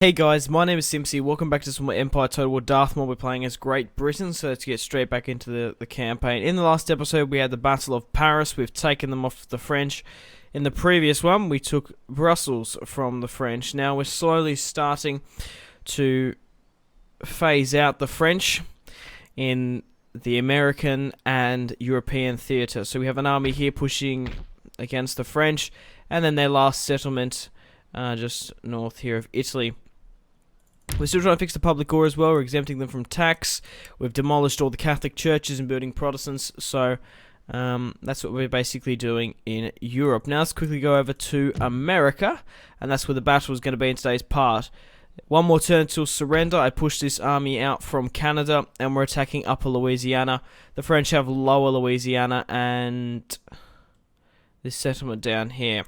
Hey guys, my name is Simpzy. Welcome back to some more Empire Total War Darthmod. We're playing as Great Britain, so let's get straight back into the campaign. In the last episode, we had the Battle of Paris. We've taken them off the French. In the previous one, we took Brussels from the French. Now we're slowly starting to phase out the French in the American and European theatre. So we have an army here pushing against the French, and then their last settlement just north here of Italy. We're still trying to fix the public order as well. We're exempting them from tax. We've demolished all the Catholic churches and building Protestants. So that's what we're basically doing in Europe. Now let's quickly go over to America. And that's where the battle is going to be in today's part. One more turn till surrender. I push this army out from Canada. And we're attacking Upper Louisiana. The French have Lower Louisiana and this settlement down here.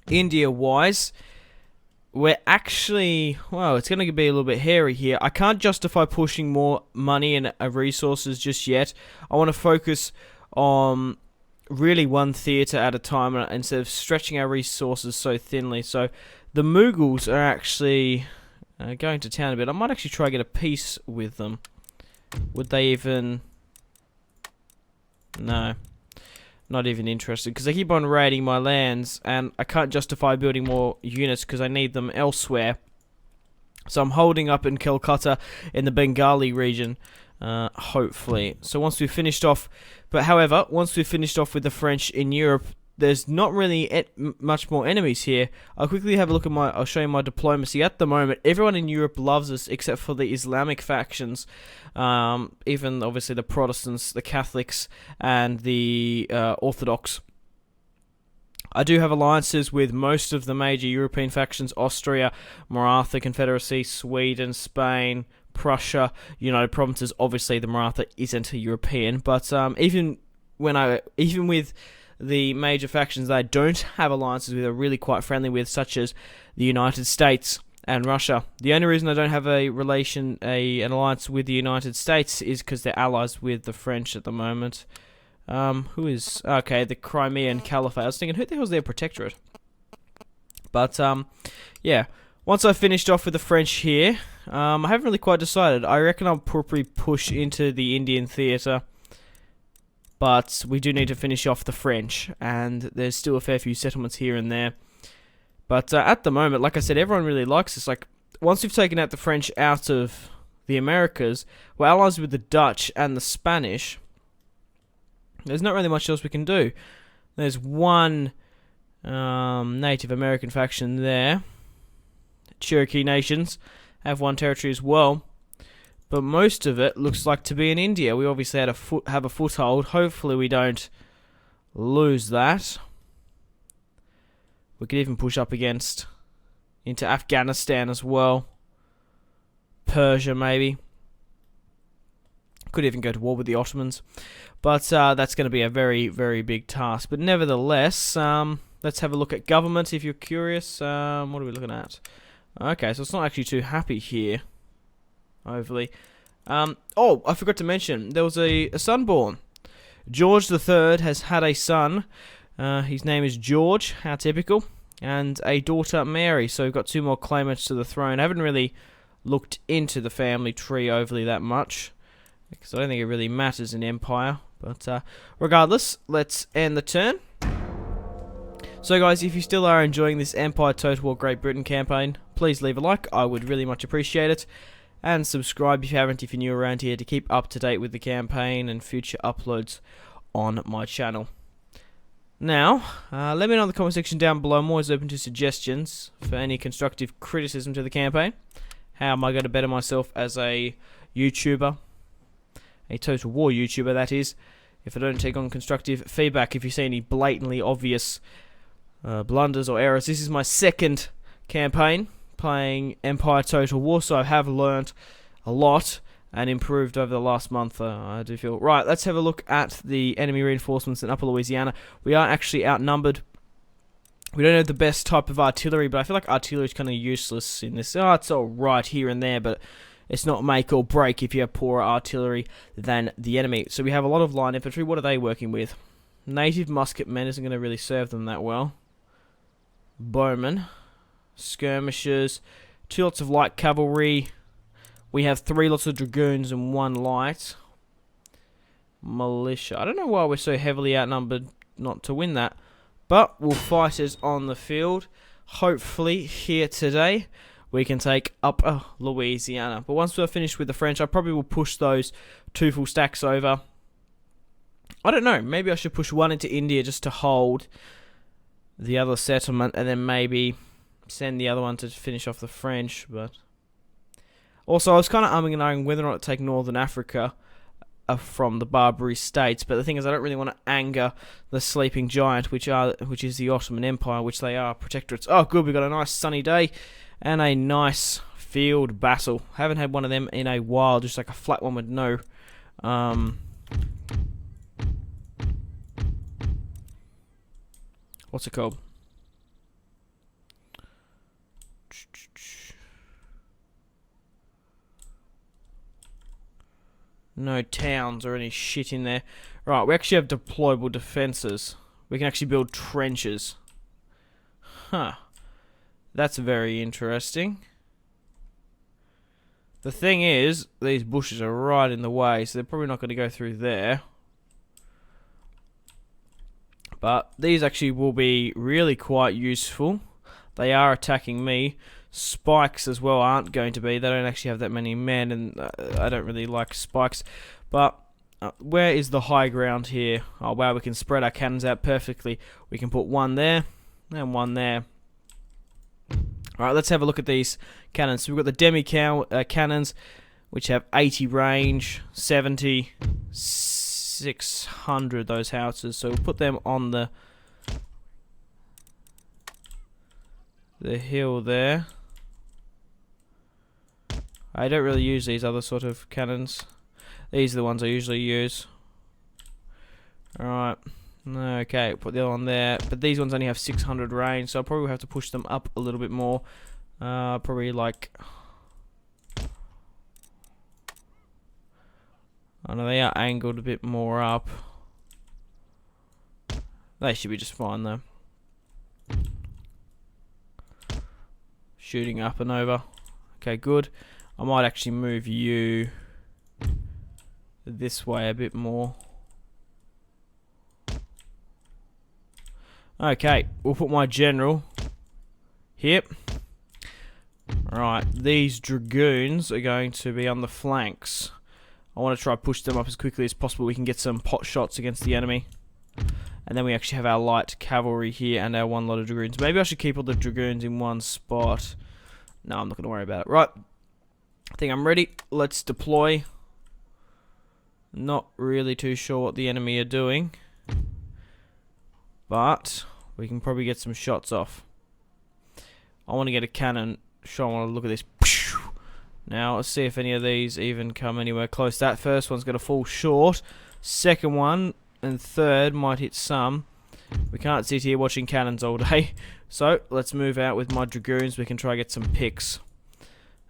India-wise, we're actually, well, it's going to be a little bit hairy here. I can't justify pushing more money and resources just yet. I want to focus on really one theatre at a time instead of stretching our resources so thinly. So the Mughals are actually going to town a bit. I might actually try to get a peace with them. Would they even... No. Not even interested, because they keep on raiding my lands, and I can't justify building more units because I need them elsewhere. So I'm holding up in Calcutta in the Bengali region, hopefully. So once we've finished off, however, once we've finished off with the French in Europe, there's not really much more enemies here. I'll quickly have a look at I'll show you my diplomacy. At the moment, everyone in Europe loves us except for the Islamic factions. Even, obviously, the Protestants, the Catholics, and the Orthodox. I do have alliances with most of the major European factions. Austria, Maratha Confederacy, Sweden, Spain, Prussia, United Provinces. Obviously, the Maratha isn't a European. But even with the major factions that I don't have alliances with are really quite friendly with, such as the United States and Russia. The only reason I don't have an alliance with the United States is because they're allies with the French at the moment. Who is... Okay, the Crimean Caliphate. I was thinking, who the hell's their protectorate? But, yeah. Once I've finished off with the French here, I haven't really quite decided. I reckon I'll probably push into the Indian theatre. But we do need to finish off the French, and there's still a fair few settlements here and there. But at the moment, like I said, everyone really likes us. Like, once we've taken out the French out of the Americas, we're allies with the Dutch and the Spanish. There's not really much else we can do. There's one Native American faction there. Cherokee nations have one territory as well. But most of it looks like to be in India. We obviously have a foothold. Hopefully we don't lose that. We could even push up into Afghanistan as well. Persia, maybe. Could even go to war with the Ottomans. But that's going to be a very, very big task. But nevertheless, let's have a look at government if you're curious. What are we looking at? Okay, so it's not actually too happy here. Overly. Oh, I forgot to mention, there was a son born. George III has had a son. His name is George, how typical. And a daughter, Mary. So we've got two more claimants to the throne. I haven't really looked into the family tree overly that much, because I don't think it really matters in Empire. But regardless, let's end the turn. So guys, if you still are enjoying this Empire Total War Great Britain campaign, please leave a like. I would really much appreciate it. And subscribe if you haven't, if you're new around here, to keep up to date with the campaign and future uploads on my channel. Now, let me know in the comment section down below. I'm always open to suggestions for any constructive criticism to the campaign. How am I going to better myself as a YouTuber? A Total War YouTuber, that is. If I don't take on constructive feedback, if you see any blatantly obvious blunders or errors. This is my second campaign playing Empire Total War, so I have learnt a lot and improved over the last month, I do feel. Right, let's have a look at the enemy reinforcements in Upper Louisiana. We are actually outnumbered. We don't have the best type of artillery, but I feel like artillery is kind of useless in this. Oh, it's alright here and there, but it's not make or break if you have poorer artillery than the enemy. So we have a lot of line infantry. What are they working with? Native musketmen isn't going to really serve them that well. Bowmen. Skirmishers, 2 lots of light cavalry. We have 3 lots of dragoons and 1 light. Militia. I don't know why we're so heavily outnumbered not to win that. But we'll fight it on the field. Hopefully, here today, we can take Upper Louisiana. But once we're finished with the French, I probably will push those 2 full stacks over. I don't know. Maybe I should push 1 into India just to hold the other settlement. And then maybe send the other one to finish off the French. But also, I was kind of umming and ahhing whether or not to take Northern Africa from the Barbary states, but the thing is, I don't really want to anger the sleeping giant, which is the Ottoman Empire, which they are protectorates. Oh, good, we got a nice sunny day and a nice field battle. Haven't had one of them in a while, just like a flat one with no. What's it called? No towns or any shit in there. Right, we actually have deployable defences. We can actually build trenches. Huh. That's very interesting. The thing is, these bushes are right in the way, so they're probably not going to go through there. But these actually will be really quite useful. They are attacking me. Spikes as well aren't going to be. They don't actually have that many men, and I don't really like spikes. But where is the high ground here? Oh wow, we can spread our cannons out perfectly. We can put 1 there and 1 there. Alright, let's have a look at these cannons. So we've got the cannons, which have 80 range, 70, 600 those howitzers. So we'll put them on the hill there. I don't really use these other sort of cannons. These are the ones I usually use. Alright. Okay, put the other one there. But these ones only have 600 range, so I'll probably have to push them up a little bit more. Probably like... I know they are angled a bit more up. They should be just fine though. Shooting up and over. Okay, good. I might actually move you this way a bit more. Okay, we'll put my general here. Right, these dragoons are going to be on the flanks. I want to try push them up as quickly as possible. We can get some pot shots against the enemy. And then we actually have our light cavalry here and our 1 lot of dragoons. Maybe I should keep all the dragoons in one spot. No, I'm not going to worry about it. Right. I think I'm ready. Let's deploy. Not really too sure what the enemy are doing. But we can probably get some shots off. I want to get a cannon shot. I want to look at this. Now, let's see if any of these even come anywhere close. That first one's going to fall short. Second one and third might hit some. We can't sit here watching cannons all day. So, let's move out with my dragoons. We can try get some picks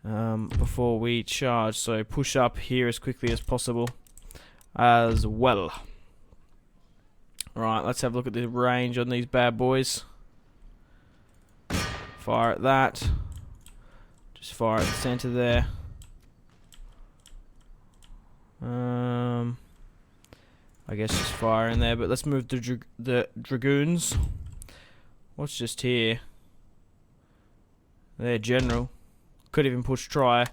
before we charge. So, push up here as quickly as possible as well. Right, let's have a look at the range on these bad boys. Fire at that. Just fire at the center there. I guess just fire in there, but let's move the dragoons. What's just here? Their general. Could even push try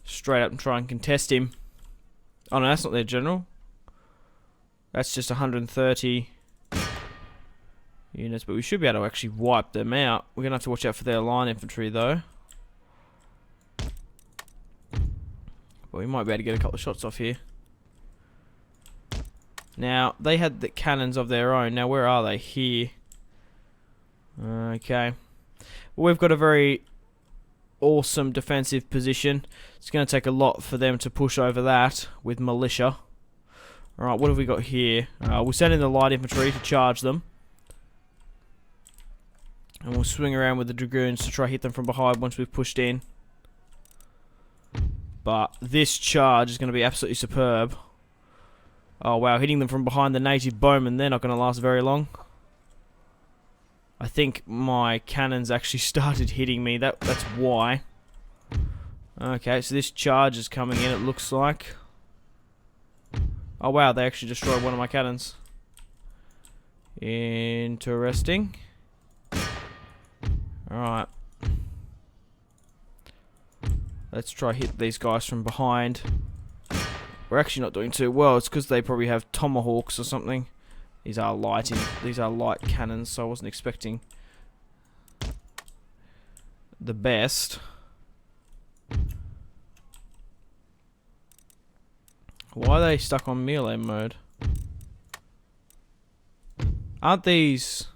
straight up and try and contest him. Oh no, that's not their general. That's just 130 units, but we should be able to actually wipe them out. We're going to have to watch out for their line infantry though. But we might be able to get a couple of shots off here. Now, they had the cannons of their own. Now, where are they? Here. Okay. Well, we've got a very awesome defensive position. It's going to take a lot for them to push over that with militia. Alright, what have we got here? We'll send in the light infantry to charge them. And we'll swing around with the dragoons to try hit them from behind once we've pushed in. But this charge is going to be absolutely superb. Oh wow, hitting them from behind the native bowmen, they're not going to last very long. I think my cannons actually started hitting me, that's why. Okay, so this charge is coming in, it looks like. Oh wow, they actually destroyed one of my cannons. Interesting. Alright. Let's try hit these guys from behind. We're actually not doing too well. It's because they probably have tomahawks or something. These are light cannons, so I wasn't expecting the best. Why are they stuck on melee mode? Aren't these...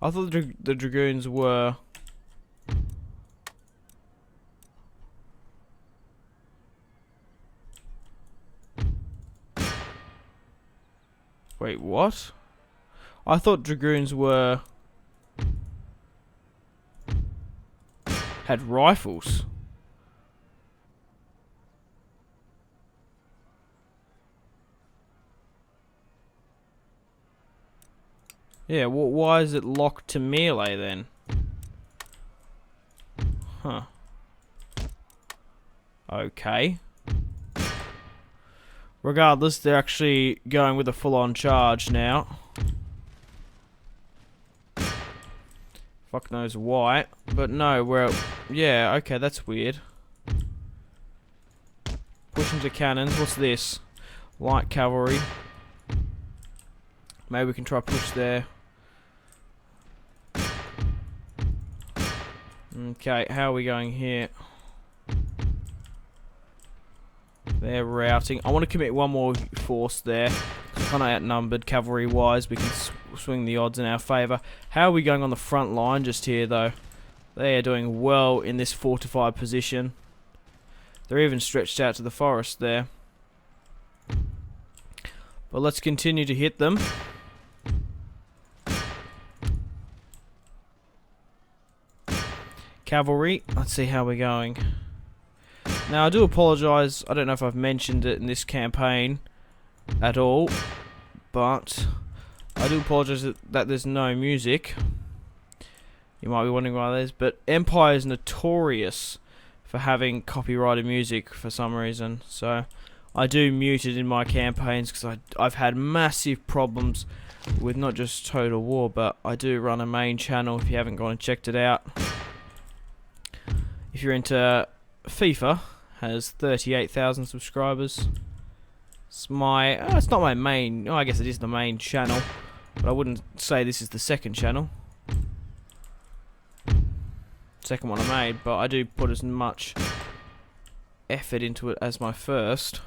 I thought the dragoons were... Wait, what? I thought dragoons were... had rifles. Yeah, why is it locked to melee then? Huh. Okay. Regardless, they're actually going with a full-on charge now. Fuck knows why. But no, we're... yeah, okay, that's weird. Push into cannons. What's this? Light cavalry. Maybe we can try push there. Okay, how are we going here? They're routing. I want to commit one more force there. We're kind of outnumbered cavalry-wise. We can swing the odds in our favour. How are we going on the front line just here, though? They are doing well in this fortified position. They're even stretched out to the forest there. But let's continue to hit them. Cavalry, let's see how we're going. Now I do apologise, I don't know if I've mentioned it in this campaign at all, but I do apologise that there's no music. You might be wondering why that is, but Empire is notorious for having copyrighted music for some reason, so I do mute it in my campaigns because I've had massive problems with not just Total War, but I do run a main channel if you haven't gone and checked it out. If you're into FIFA, has 38,000 subscribers. It's my... it's not my main... oh, I guess it is the main channel. But I wouldn't say this is the second channel. Second one I made, but I do put as much effort into it as my first.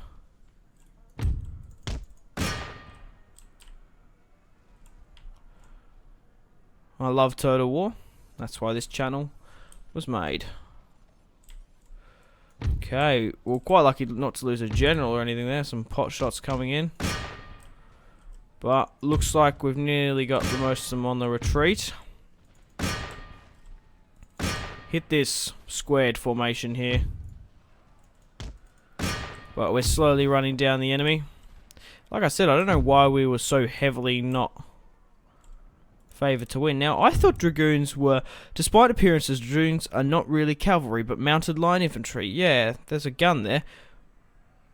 I love Total War. That's why this channel was made. Okay, well, quite lucky not to lose a general or anything there. Some pot shots coming in. But looks like we've nearly got the most of them on the retreat. Hit this squared formation here. But we're slowly running down the enemy. Like I said, I don't know why we were so heavily not favoured to win. Now, I thought dragoons were, despite appearances, dragoons are not really cavalry, but mounted line infantry. Yeah, there's a gun there.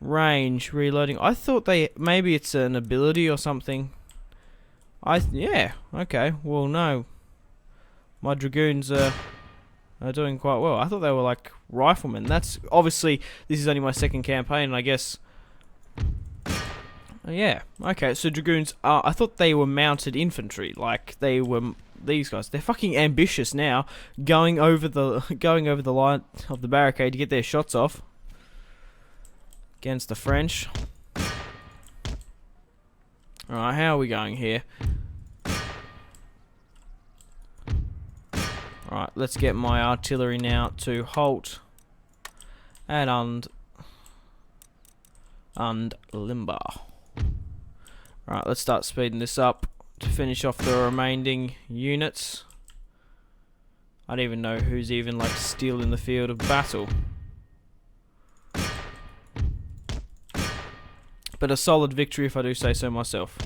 Range, reloading. I thought maybe it's an ability or something. Yeah, okay. Well, no. My dragoons are doing quite well. I thought they were like riflemen. That's obviously, this is only my second campaign, and I guess. Yeah, okay, so dragoons are... I thought they were mounted infantry, like they were these guys. They're fucking ambitious now, going over the line of the barricade to get their shots off against the French. Alright, how are we going here? Alright, let's get my artillery now to halt and limber. Alright, let's start speeding this up to finish off the remaining units. I don't even know who's even like still in the field of battle. But a solid victory if I do say so myself.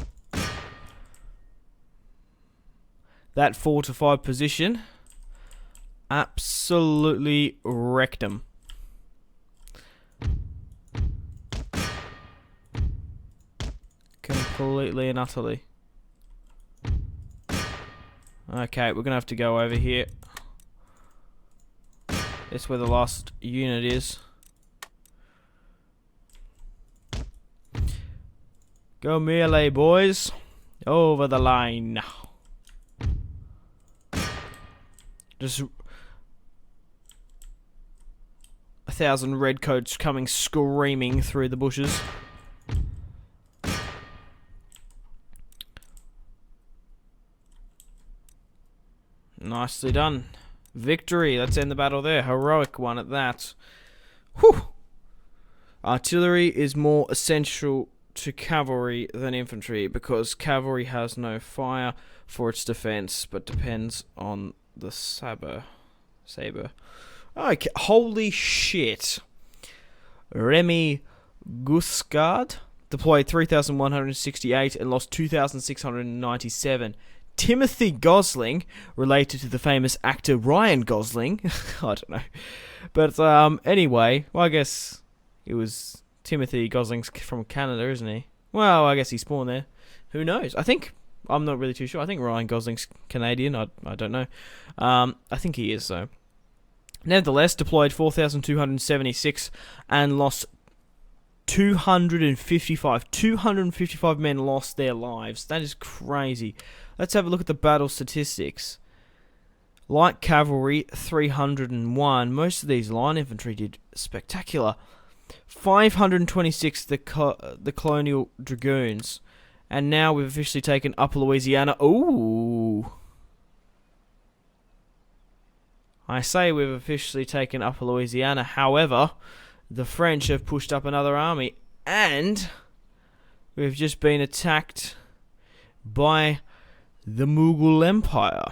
That fortified position absolutely wrecked them. Completely and utterly. Okay, we're gonna have to go over here. That's where the last unit is. Go melee, boys. Over the line. Just 1,000 redcoats coming screaming through the bushes. Nicely done. Victory. Let's end the battle there. Heroic one at that. Whew. Artillery is more essential to cavalry than infantry because cavalry has no fire for its defense but depends on the saber. Okay, holy shit. Remy Guiscard deployed 3,168 and lost 2,697. Timothy Gosling, related to the famous actor Ryan Gosling. I don't know. But anyway, well, I guess it was Timothy Gosling's from Canada, isn't he? Well, I guess he spawned there. Who knows? I'm not really too sure. I think Ryan Gosling's Canadian. I don't know. I think he is, though. Nevertheless, deployed 4,276 and lost 255. 255 men lost their lives. That is crazy. Let's have a look at the battle statistics. Light cavalry, 301. Most of these line infantry did spectacular. 526 the colonial dragoons. And now we've officially taken Upper Louisiana. Ooh. I say we've officially taken Upper Louisiana. However, the French have pushed up another army. And we've just been attacked by the Mughal Empire.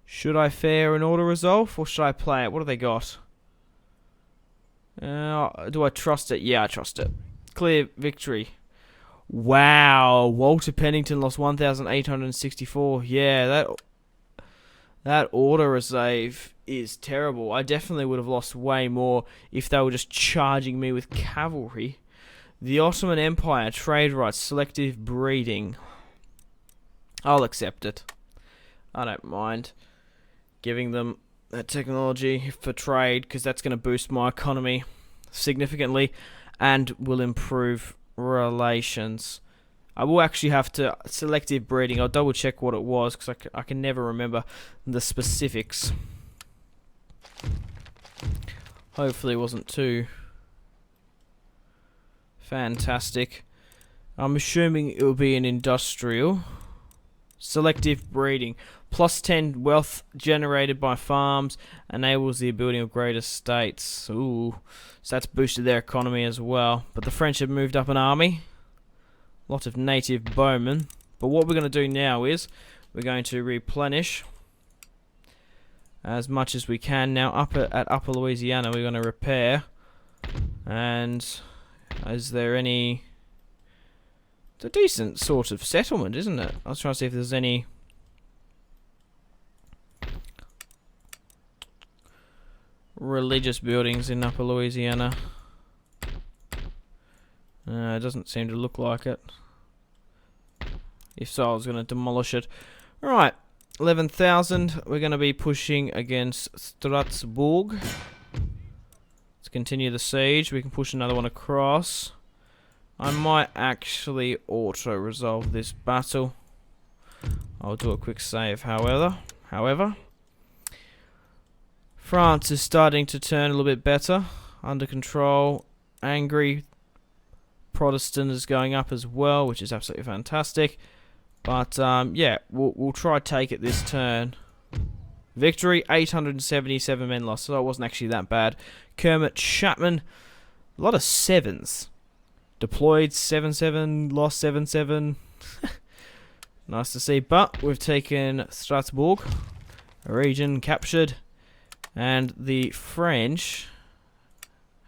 Should I fare an auto resolve or should I play it? What have they got? Do I trust it? Yeah, I trust it. Clear victory. Wow, Walter Pennington lost 1,864. Yeah, that auto reserve is terrible. I definitely would have lost way more if they were just charging me with cavalry. The Ottoman Empire, trade rights, selective breeding. I'll accept it. I don't mind giving them that technology for trade because that's going to boost my economy significantly and will improve relations. I will actually have to selective breeding. I'll double check what it was because I can never remember the specifics. Hopefully it wasn't too fantastic. I'm assuming it will be an industrial. Selective breeding. Plus 10 wealth generated by farms. Enables the building of great estates. Ooh. So that's boosted their economy as well. But the French have moved up an army. Lot of native bowmen. But what we're going to do now is we're going to replenish as much as we can. Now at Upper Louisiana we're going to repair. And is there any... It's a decent sort of settlement, isn't it? I was trying to see if there's any religious buildings in Upper Louisiana. It doesn't seem to look like it. If so, I was going to demolish it. Alright, 11,000. We're going to be pushing against Strasbourg. Let's continue the siege. We can push another one across. I might actually auto-resolve this battle. I'll do a quick save, however. France is starting to turn a little bit better. Under control. Angry Protestant is going up as well, which is absolutely fantastic. But, yeah, we'll try to take it this turn. Victory, 877 men lost, so it wasn't actually that bad. Kermit Chapman, a lot of sevens. Deployed 7-7, lost 7-7. Nice to see. But we've taken Strasbourg, a region captured, and the French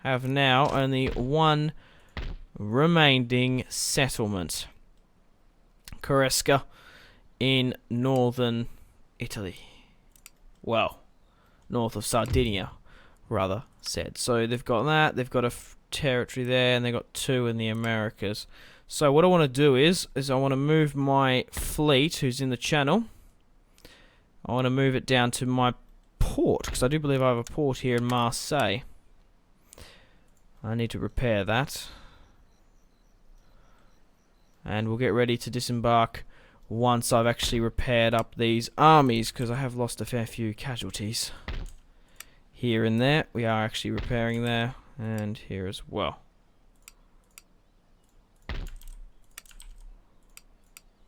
have now only one remaining settlement. Coresca in northern Italy. Well, north of Sardinia, rather said. So they've got that. They've got a territory there, and they've got two in the Americas. So what I want to do is I want to move my fleet, who's in the channel. I want to move it down to my port, because I do believe I have a port here in Marseille. I need to repair that. And we'll get ready to disembark once I've actually repaired up these armies, because I have lost a fair few casualties. Here and there, we are actually repairing there, and here as well.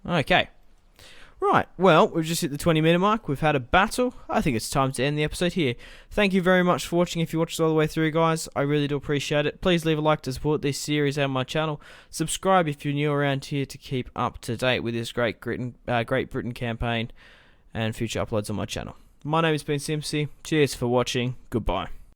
Okay. Right, well, we've just hit the 20-minute mark. We've had a battle. I think it's time to end the episode here. Thank you very much for watching. If you watched all the way through, guys, I really do appreciate it. Please leave a like to support this series and my channel. Subscribe if you're new around here to keep up to date with this Great Britain campaign and future uploads on my channel. My name has been Simpzy. Cheers for watching. Goodbye.